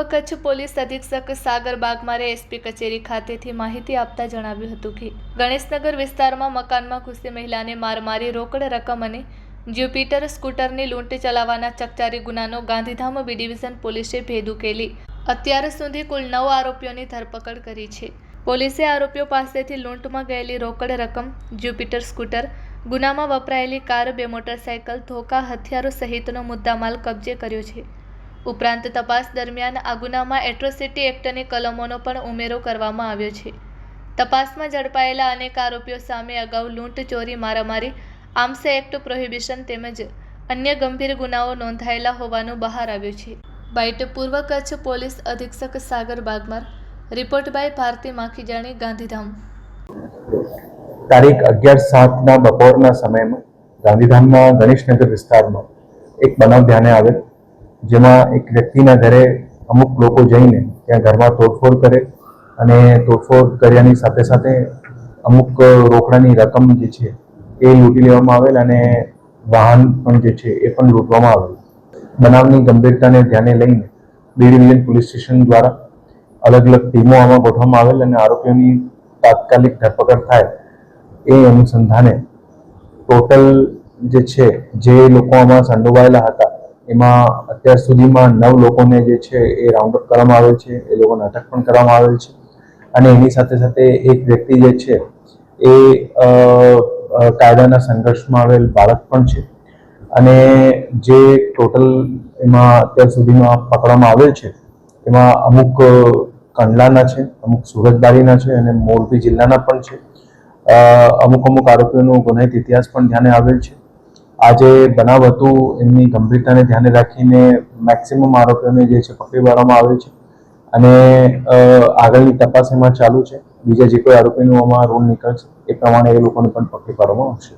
Kutch police અધિક્ષક સાગર Bagmare SP કચેરી ખાતેથી માહિતી આપતા જણાવ્યું હતું કે ગણેશનગર વિસ્તારમાં મકાનમાં ઘૂસી મહિલાને માર મારી રોકડ રકમ અને જ્યુપિટર સ્કૂટરની લૂંટ ચલાવવાના ચકચારી ગુનાનો ગાંધીધામ બી ડિવિઝન પોલીસે ભેદ ઉકેલી અત્યાર સુધી કુલ 9 આરોપીઓની ધરપકડ કરી છે। પોલીસે આરોપીઓ પાસેથી લૂંટમાં ગયેલી રોકડ રકમ, જ્યુપિટર સ્કૂટર, ગુનામાં વપરાયેલી કાર, 2 મોટરસાયકલ, ધોકા, હથિયારો સહિતનો મુદ્દામાલ કબજે કર્યો છે। ઉપરાંત તપાસ દરમિયાન આ ગુનામાં એટ્રોસિટી એક્ટની કલમોનો પણ ઉમેરો કરવામાં આવ્યો છે। તપાસમાં ઝડપાયેલા અનેક આરોપીઓ સામે અગાઉ લૂંટ, ચોરી, મારામારી, આર્મ્સ એક્ટ પ્રોહિબિશન તેમજ અન્ય ગંભીર ગુનાઓ નોંધાયેલા હોવાનું બહાર આવ્યું છે। બાઇટ પૂર્વ કચ્છ પોલીસ અધિક્ષક સાગર બાગમાર। Report by Bharati Makhijani, Gandhidham. તારીખ 11/7ના બપોરના સમયમાં ગાંધીધામના ગણેશનગર વિસ્તારમાં એક બનાવ ધ્યાને આવેલ, જેમાં એક વ્યક્તિના ઘરે અમુક લોકો જઈને ત્યાં ઘરમાં તોડફોડ કરે અને તોડફોડ કર્યાની સાથે સાથે અમુક રોકડાની રકમ જે છે એ લૂંટી લેવામાં આવેલ અને વાહન પણ જે છે એ પણ લૂંટવામાં આવેલ। બનાવની ગંભીરતાને ધ્યાને લઈને બી ડિવિઝન પોલીસ સ્ટેશન દ્વારા અલગ અલગ ટીમો આમાં ગોઠવવામાં આવેલ અને આરોપીઓની તાત્કાલિક ધરપકડ થાય એ અનુસંધાને ટોટલ જે છે જે લોકો આમાં સંડોવાયેલા હતા એમાં અત્યાર સુધીમાં 9 લોકોને જે છે એ રાઉન્ડ અપ કરવામાં આવેલ છે, એ લોકોને અટક પણ કરવામાં આવેલ છે અને એની સાથે સાથે એક વ્યક્તિ જે છે એ કાયદાના સંઘર્ષમાં આવેલ બાળક પણ છે અને જે ટોટલ એમાં અત્યાર સુધીમાં પકડવામાં આવેલ છે એમાં અમુક કંડલાના છે, અમુક સુરતબારીના છે અને મોરબી જિલ્લાના પણ છે। અમુક આરોપીઓનો ગુનાહિત ઇતિહાસ પણ ધ્યાને આવેલ છે। આ જે બનાવ હતું એમની ગંભીરતાને ધ્યાને રાખીને મેક્સિમમ આરોપીઓને જે છે પકડી પાડવામાં આવેલ છે અને આગળની તપાસ એમાં ચાલુ છે। બીજા જે કોઈ આરોપીનું આમાં રોલ નીકળશે એ પ્રમાણે એ લોકોને પણ પકડી પાડવામાં આવશે।